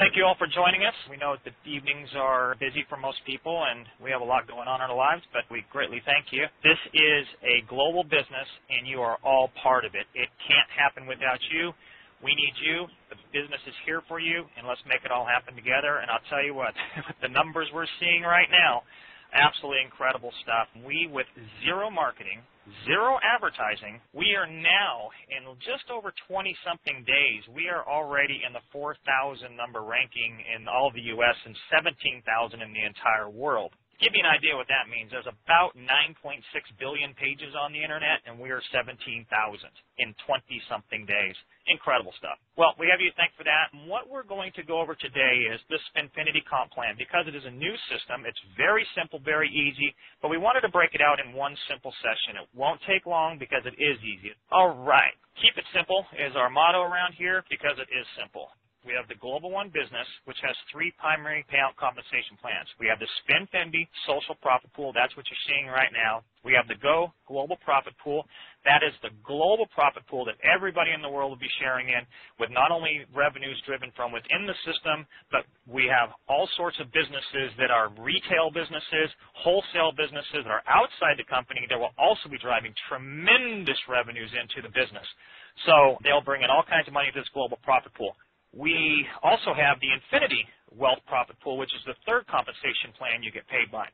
Thank you all for joining us. We know the evenings are busy for most people, and we have a lot going on in our lives, but we greatly thank you. This is a global business, and you are all part of it. It can't happen without you. We need you. The business is here for you, and let's make it all happen together. And I'll tell you what, the numbers we're seeing right now, absolutely incredible stuff. We, with zero marketing, zero advertising, we are now in just over 20-something days, we are already in the 4,000 number ranking in all of the U.S. and 17,000 in the entire world. To give you an idea what that means, there's about 9.6 billion pages on the Internet, and we are 17,000 in 20-something days. Incredible stuff. Well, we have you to thank for that. And what we're going to go over today is the Spinfinity comp plan. Because it is a new system, it's very simple, very easy, but we wanted to break it out in one simple session. It won't take long because it is easy. All right. Keep it simple is our motto around here because it is simple. We have the Global One Business, which has three primary payout compensation plans. We have the Spinfinity Social Profit Pool. That's what you're seeing right now. We have the Go Global Profit Pool. That is the global profit pool that everybody in the world will be sharing in, with not only revenues driven from within the system, but we have all sorts of businesses that are retail businesses, wholesale businesses that are outside the company that will also be driving tremendous revenues into the business. So they'll bring in all kinds of money to this global profit pool. We also have the Infinity Wealth Profit Pool, which is the third compensation plan you get paid by.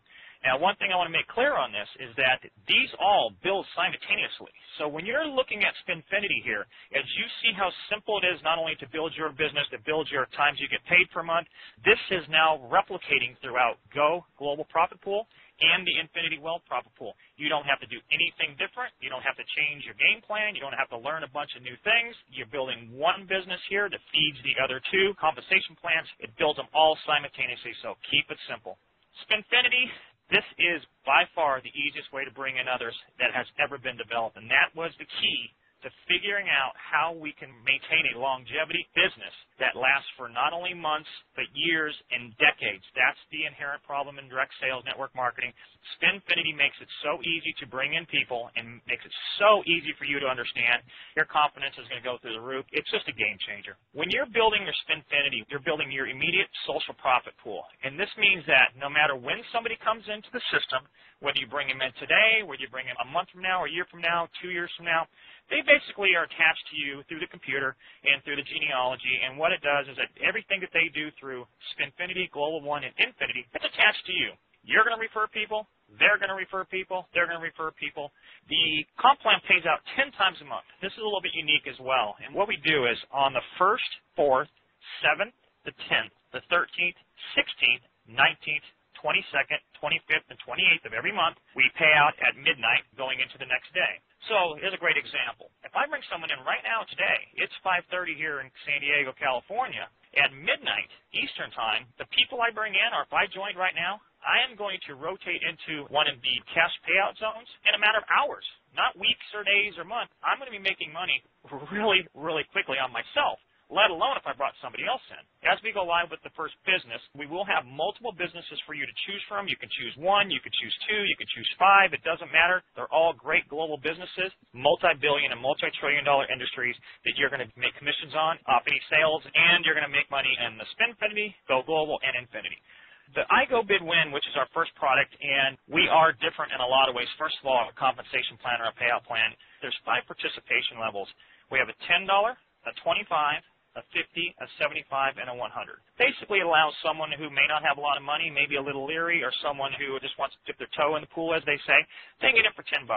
Now, one thing I want to make clear on this is that these all build simultaneously. So when you're looking at Spinfinity here, as you see how simple it is not only to build your business, to build your times you get paid per month, this is now replicating throughout Go Global Profit Pool and the Infinity Wealth Profit Pool. You don't have to do anything different. You don't have to change your game plan. You don't have to learn a bunch of new things. You're building one business here that feeds the other two compensation plans. It builds them all simultaneously, so keep it simple. Spinfinity, this is by far the easiest way to bring in others that has ever been developed, and that was the key to figuring out how we can maintain a longevity business that lasts for not only months, but years and decades. That's the inherent problem in direct sales network marketing. Spinfinity makes it so easy to bring in people and makes it so easy for you to understand. Your confidence is going to go through the roof. It's just a game changer. When you're building your Spinfinity, you're building your immediate social profit pool. And this means that no matter when somebody comes into the system, whether you bring them in today, whether you bring them a month from now, a year from now, 2 years from now, they basically are attached to you through the computer and through the genealogy, and what it does is that everything that they do through Spinfinity, Global One, and Infinity, it's attached to you. You're going to refer people. They're going to refer people. They're going to refer people. The comp plan pays out 10 times a month. This is a little bit unique as well, and what we do is on the 1st, 4th, 7th, the 10th, the 13th, 16th, 19th, 22nd, 25th, and 28th of every month, we pay out at midnight going into the next day. So here's a great example. If I bring someone in right now today, it's 5:30 here in San Diego, California. At midnight Eastern time, the people I bring in, or if I joined right now, I am going to rotate into one of the cash payout zones in a matter of hours, not weeks or days or months. I'm going to be making money really, really quickly on myself, let alone if I brought somebody else in. As we go live with the first business, we will have multiple businesses for you to choose from. You can choose one, you can choose two, you can choose five. It doesn't matter. They're all great global businesses, multi-billion and multi-trillion-dollar industries that you're going to make commissions on off any sales, and you're going to make money in the Spinfinity, Go Global, and Infinity. The iGo Bid Win, which is our first product, and we are different in a lot of ways. First of all, a compensation plan or a payout plan, there's 5 participation levels. We have a $10, a $25, a $50, a $75, and a $100. Basically, it allows someone who may not have a lot of money, maybe a little leery, or someone who just wants to dip their toe in the pool, as they say, they can get it for $10.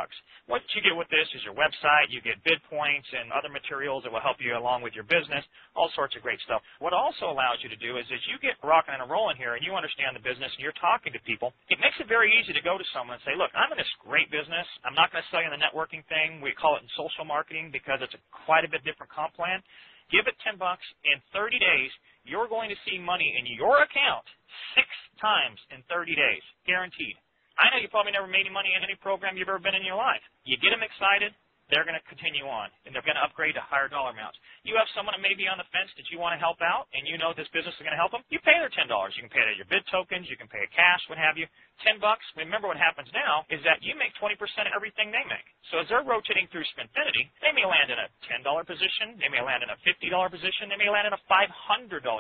What you get with this is your website, you get bid points and other materials that will help you along with your business, all sorts of great stuff. What it also allows you to do is as you get rocking and rolling here and you understand the business and you're talking to people, it makes it very easy to go to someone and say, look, I'm in this great business. I'm not going to sell you the networking thing. We call it in social marketing because it's quite a bit different comp plan. Give it $10. In 30 days, you're going to see money in your account 6 times in 30 days, guaranteed. I know you probably never made any money in any program you've ever been in your life. You get them excited, they're going to continue on, and they're going to upgrade to higher dollar amounts. You have someone that may be on the fence that you want to help out, and you know this business is going to help them, you pay their $10. You can pay it at your bid tokens, you can pay it cash, what have you. $10, remember what happens now is that you make 20% of everything they make. So as they're rotating through Spinfinity, they may land in a $10 position, they may land in a $50 position, they may land in a $500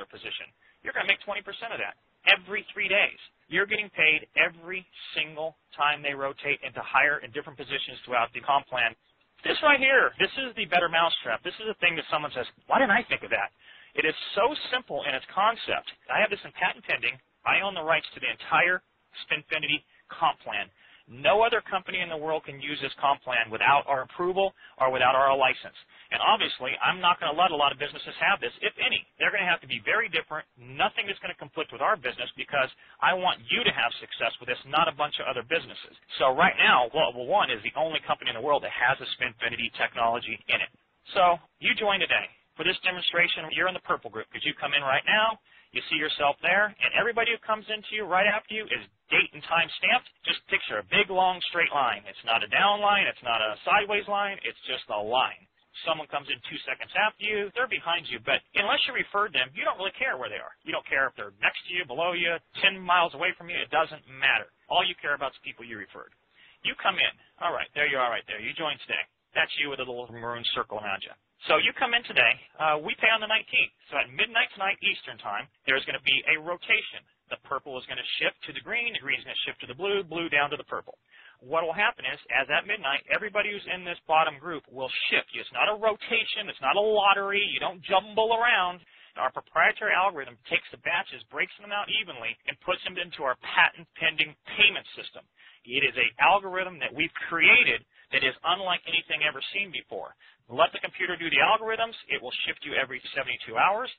position. You're going to make 20% of that every 3 days. You're getting paid every single time they rotate into higher and different positions throughout the comp plan. This right here, this is the better mousetrap. This is the thing that someone says, why didn't I think of that? It is so simple in its concept. I have this in patent pending. I own the rights to the entire Spinfinity comp plan. No other company in the world can use this comp plan without our approval or without our license. And obviously, I'm not going to let a lot of businesses have this, if any. They're going to have to be very different. Nothing is going to conflict with our business because I want you to have success with this, not a bunch of other businesses. So right now, Global One is the only company in the world that has a Spinfinity technology in it. So you join today. For this demonstration, you're in the purple group because you come in right now. You see yourself there, and everybody who comes into you right after you is date and time stamped. Just picture a big, long, straight line. It's not a down line. It's not a sideways line. It's just a line. Someone comes in 2 seconds after you. They're behind you, but unless you referred them, you don't really care where they are. You don't care if they're next to you, below you, 10 miles away from you. It doesn't matter. All you care about is people you referred. You come in. All right, there you are right there. You joined today. That's you with a little maroon circle around you. So you come in today. We pay on the 19th. So at midnight tonight Eastern time, there's going to be a rotation. The purple is going to shift to the green is going to shift to the blue down to the purple. What will happen is, as at midnight, everybody who's in this bottom group will shift. It's not a rotation. It's not a lottery. You don't jumble around. Our proprietary algorithm takes the batches, breaks them out evenly, and puts them into our patent-pending payment system. It is an algorithm that we've created that is unlike anything ever seen before. Let the computer do the algorithms. It will shift you every 72 hours.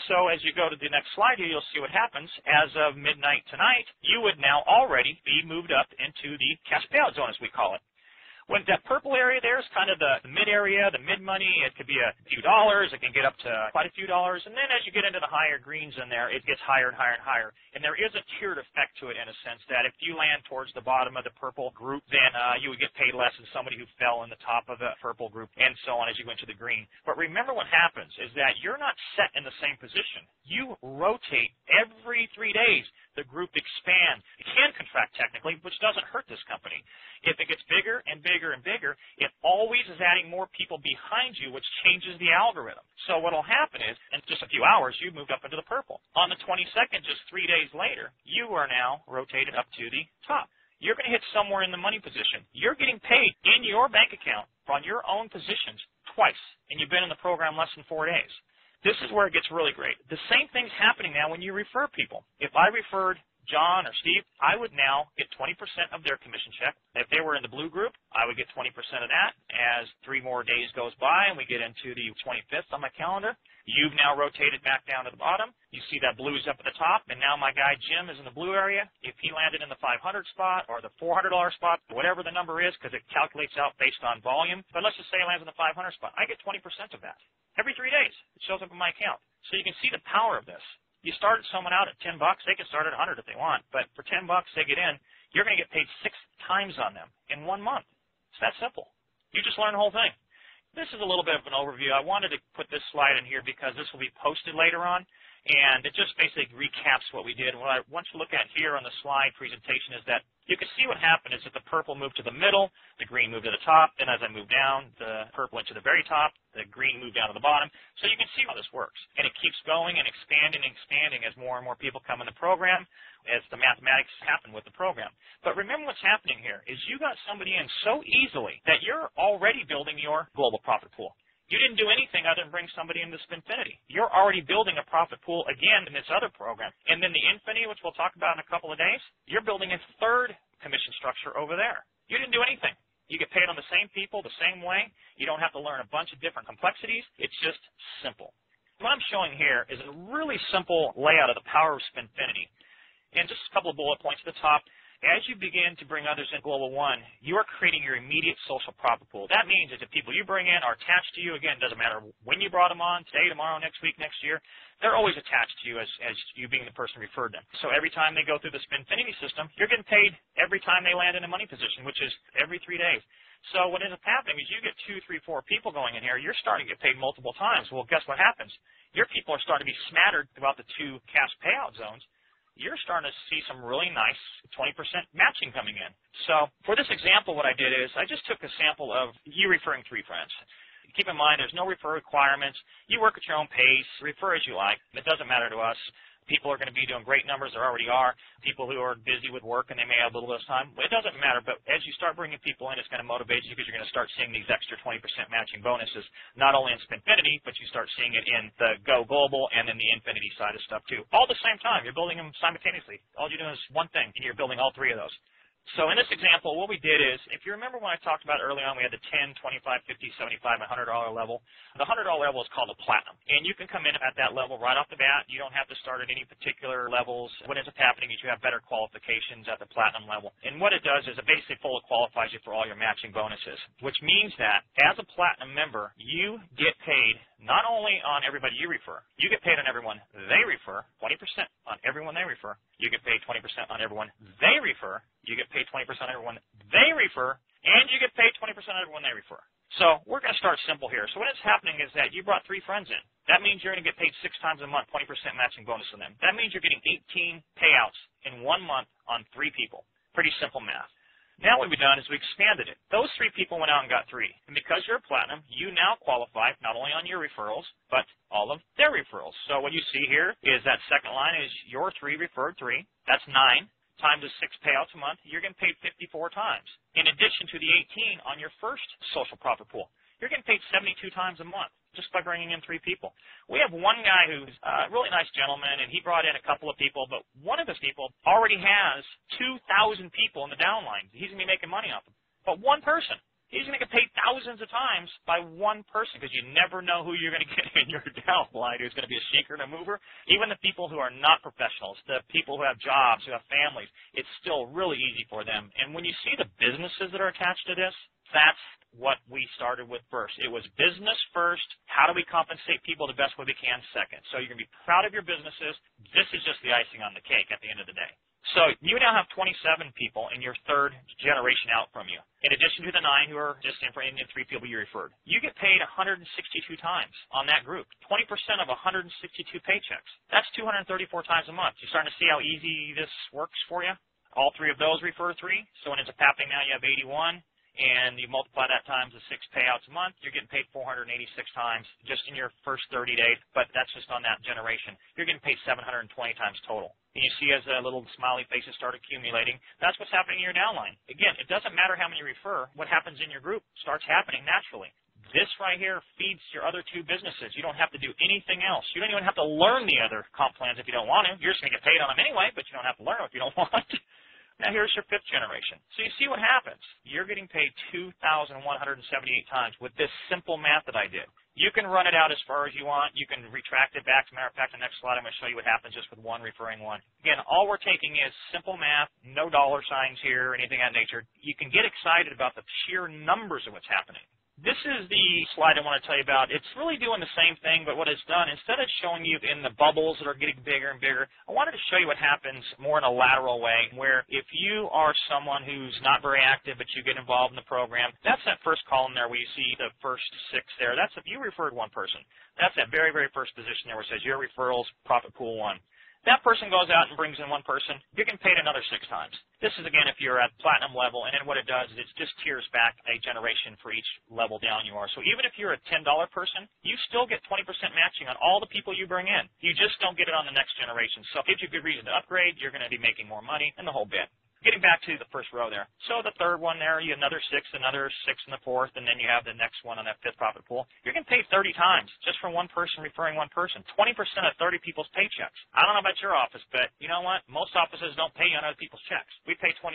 So as you go to the next slide here, you'll see what happens. As of midnight tonight, you would now already be moved up into the cash payout zone, as we call it. When that purple area there is kind of the mid area, the mid money, it could be a few dollars. It can get up to quite a few dollars. And then as you get into the higher greens in there, it gets higher and higher and higher. And there is a tiered effect to it in a sense that if you land towards the bottom of the purple group, then you would get paid less than somebody who fell in the top of the purple group and so on as you go into the green. But remember what happens is that you're not set in the same position. You rotate every 3 days. The group expands. It can contract technically, which doesn't hurt this company. If it gets bigger and bigger and bigger, it always is adding more people behind you, which changes the algorithm. So what will happen is, in just a few hours, you've moved up into the purple. On the 22nd, just 3 days later, you are now rotated up to the top. You're going to hit somewhere in the money position. You're getting paid in your bank account on your own positions twice, and you've been in the program less than 4 days. This is where it gets really great. The same thing's happening now when you refer people. If I referred John or Steve, I would now get 20% of their commission check. If they were in the blue group, I would get 20% of that. As 3 more days goes by and we get into the 25th on my calendar, you've now rotated back down to the bottom. You see that blue's up at the top, and now my guy Jim is in the blue area. If he landed in the 500 spot or the $400 spot, whatever the number is, because it calculates out based on volume, but let's just say he lands in the 500 spot, I get 20% of that. Every 3 days, it shows up in my account. So you can see the power of this. You start someone out at $10, they can start at 100 if they want, but for $10 they get in, you're going to get paid 6 times on them in 1 month. It's that simple. You just learn the whole thing. This is a little bit of an overview. I wanted to put this slide in here because this will be posted later on, and it just basically recaps what we did. What I want you to look at here on the slide presentation is that you can see what happened is that the purple moved to the middle, the green moved to the top, then as I moved down, the purple went to the very top, the green moved down to the bottom. So you can see how this works. And it keeps going and expanding as more and more people come in the program, as the mathematics happen with the program. But remember what's happening here is you got somebody in so easily that you're already building your global profit pool. You didn't do anything other than bring somebody into Spinfinity. You're already building a profit pool again in this other program. And then the Infinity, which we'll talk about in a couple of days, you're building a third commission structure over there. You didn't do anything. You get paid on the same people, the same way. You don't have to learn a bunch of different complexities. It's just simple. What I'm showing here is a really simple layout of the power of Spinfinity. And just a couple of bullet points at the top. As you begin to bring others in Global One, you are creating your immediate social profit pool. That means that the people you bring in are attached to you. Again, it doesn't matter when you brought them on, today, tomorrow, next week, next year. They're always attached to you as you being the person who referred them. So every time they go through the Spinfinity system, you're getting paid every time they land in a money position, which is every 3 days. So what ends up happening is you get 2, 3, 4 people going in here. You're starting to get paid multiple times. Well, guess what happens? Your people are starting to be smattered throughout the 2 cash payout zones. You're starting to see some really nice 20% matching coming in. So for this example, what I did is I just took a sample of you referring 3 friends. Keep in mind, there's no refer requirements. You work at your own pace. Refer as you like. It doesn't matter to us. People are going to be doing great numbers. There already are. People who are busy with work and they may have a little less time. It doesn't matter. But as you start bringing people in, it's going to motivate you because you're going to start seeing these extra 20% matching bonuses, not only in Spinfinity, but you start seeing it in the Go Global and in the Infinity side of stuff too. All at the same time. You're building them simultaneously. All you're doing is one thing, and you're building all 3 of those. So in this example, what we did is, if you remember when I talked about early on, we had the 10, 25, 50, 75, and $100 level. The $100 level is called a platinum. And you can come in at that level right off the bat. You don't have to start at any particular levels. What ends up happening is you have better qualifications at the platinum level. And what it does is it basically fully qualifies you for all your matching bonuses, which means that as a platinum member, you get paid not only on everybody you refer, you get paid on everyone they refer, 20% on everyone they refer. You get paid 20% on everyone they refer. You get paid 20% on everyone they refer, and you get paid 20% on everyone they refer. So we're going to start simple here. So what is happening is that you brought 3 friends in. That means you're going to get paid 6 times a month, 20% matching bonus on them. That means you're getting 18 payouts in 1 month on 3 people. Pretty simple math. Now what we've done is we expanded it. Those 3 people went out and got 3. And because you're a platinum, you now qualify not only on your referrals, but all of their referrals. So what you see here is that second line is your 3 referred 3. That's 9 times the 6 payouts a month. You're getting paid 54 times. In addition to the 18 on your first social profit pool, you're getting paid 72 times a month just by bringing in 3 people. We have one guy who's a really nice gentleman, and he brought in a couple of people, but one of his people already has 2,000 people in the downline. He's going to be making money off them. But one person, he's going to get paid thousands of times by one person because you never know who you're going to get in your downline who's going to be a shaker and a mover. Even the people who are not professionals, the people who have jobs, who have families, it's still really easy for them. And when you see the businesses that are attached to this, that's what we started with first. It was business first. How do we compensate people the best way we can second? So you're going to be proud of your businesses. This is just the icing on the cake at the end of the day. So you now have 27 people in your 3rd generation out from you. In addition to the 9 who are just in for Indian 3 people you referred. You get paid 162 times on that group. 20% of 162 paychecks. That's 234 times a month. You're starting to see how easy this works for you? All 3 of those refer 3. So when it's a happening now, you have 81. And you multiply that times the 6 payouts a month, you're getting paid 486 times just in your first 30 days, but that's just on that generation. You're getting paid 720 times total. And you see as the little smiley faces start accumulating, that's what's happening in your downline. Again, it doesn't matter how many you refer. What happens in your group starts happening naturally. This right here feeds your other 2 businesses. You don't have to do anything else. You don't even have to learn the other comp plans if you don't want to. You're just going to get paid on them anyway, but you don't have to learn them if you don't want to. Now here's your 5th generation. So you see what happens. You're getting paid 2,178 times with this simple math that I did. You can run it out as far as you want. You can retract it back. As a matter of fact, the next slide I'm going to show you what happens just with one referring one. Again, all we're taking is simple math, no dollar signs here or anything of that nature. You can get excited about the sheer numbers of what's happening. This is the slide I want to tell you about. It's really doing the same thing, but what it's done, instead of showing you in the bubbles that are getting bigger and bigger, I wanted to show you what happens more in a lateral way, where if you are someone who's not very active, but you get involved in the program, that's that first column there where you see the first 6 there. That's if you referred one person. That's that very, very first position there where it says your referrals, profit pool 1. That person goes out and brings in one person, you're getting paid another 6 times. This is, again, if you're at platinum level, and then what it does is it just tiers back a generation for each level down you are. So even if you're a $10 person, you still get 20% matching on all the people you bring in. You just don't get it on the next generation. So it gives you a good reason to upgrade. You're going to be making more money and the whole bit. Getting back to the first row there. So the 3rd one there, you have another 6 in the 4th, and then you have the next one on that 5th profit pool. You're getting paid 30 times just from one person referring one person. 20% of 30 people's paychecks. I don't know about your office, but you know what? Most offices don't pay you on other people's checks. We pay 20%.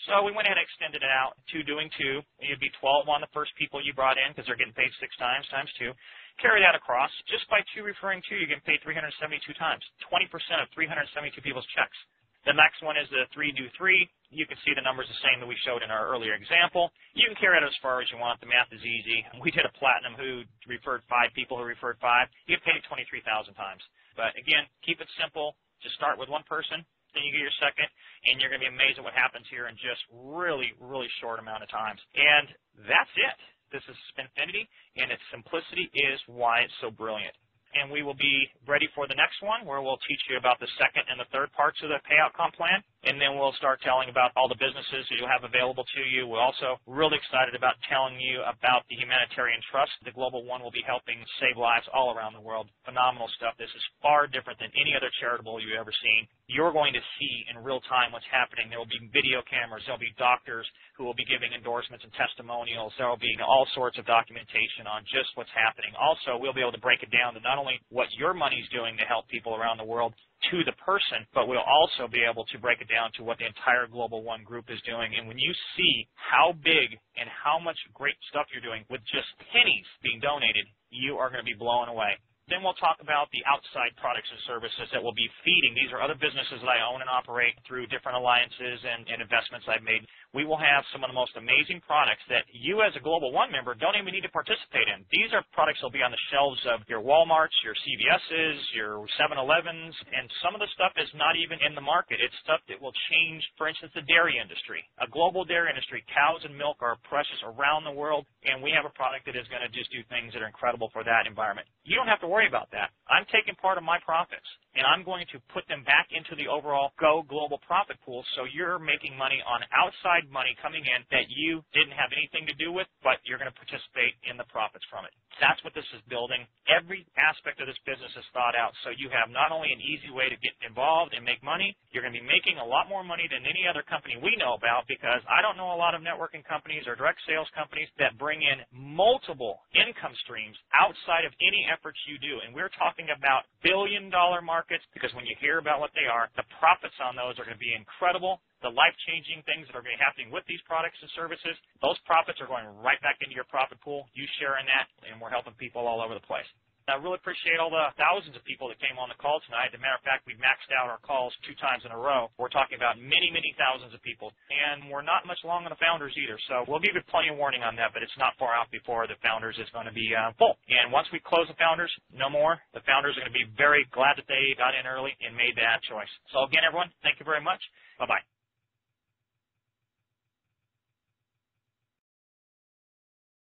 So we went ahead and extended it out to doing 2. It'd be 12 on the first people you brought in because they're getting paid 6 times, times 2. Carry that across. Just by 2 referring 2, you're getting paid 372 times. 20% of 372 people's checks. The next one is the 3-do-3. You can see the numbers the same that we showed in our earlier example. You can carry it as far as you want. The math is easy. We did a platinum who referred 5 people who referred 5. You get paid 23,000 times. But again, keep it simple. Just start with one person, then you get your second, and you're going to be amazed at what happens here in just really, really short amount of times. And that's it. This is Spinfinity, and its simplicity is why it's so brilliant. And we will be ready for the next one where we'll teach you about the second and the third parts of the payout comp plan. And then we'll start telling about all the businesses that you'll have available to you. We're also really excited about telling you about the humanitarian trust. The Global One will be helping save lives all around the world. Phenomenal stuff. This is far different than any other charitable you've ever seen. You're going to see in real time what's happening. There will be video cameras. There will be doctors who will be giving endorsements and testimonials. There will be all sorts of documentation on just what's happening. Also, we'll be able to break it down to not only what your money's doing to help people around the world to the person, but we'll also be able to break it down to what the entire Global One group is doing. And when you see how big and how much great stuff you're doing with just pennies being donated, you are going to be blown away. Then we'll talk about the outside products and services that will be feeding. These are other businesses that I own and operate through different alliances and investments I've made. We will have some of the most amazing products that you as a Global One member don't even need to participate in. These are products that will be on the shelves of your Walmarts, your CVS's, your 7-Elevens, and some of the stuff is not even in the market. It's stuff that will change, for instance, the dairy industry. A global dairy industry, cows and milk are precious around the world, and we have a product that is going to just do things that are incredible for that environment. You don't have to worry about that. I'm taking part of my profits, and I'm going to put them back into the overall Go Global profit pool, so you're making money on outside money coming in that you didn't have anything to do with, but you're going to participate in the profits from it. That's what this is building. Every aspect of this business is thought out, so you have not only an easy way to get involved and make money, you're going to be making a lot more money than any other company we know about, because I don't know a lot of networking companies or direct sales companies that bring in multiple income streams outside of any efforts you do. And we're talking about billion-dollar markets, because when you hear about what they are, the profits on those are going to be incredible. The life-changing things that are going to be happening with these products and services, those profits are going right back into your profit pool. You share in that, and we're helping people all over the place. I really appreciate all the thousands of people that came on the call tonight. As a matter of fact, we've maxed out our calls 2 times in a row. We're talking about many, many thousands of people, and we're not much long on the founders either. So we'll give you plenty of warning on that, but it's not far out before the founders is going to be full. And once we close the founders, no more. The founders are going to be very glad that they got in early and made that choice. So again, everyone, thank you very much. Bye-bye.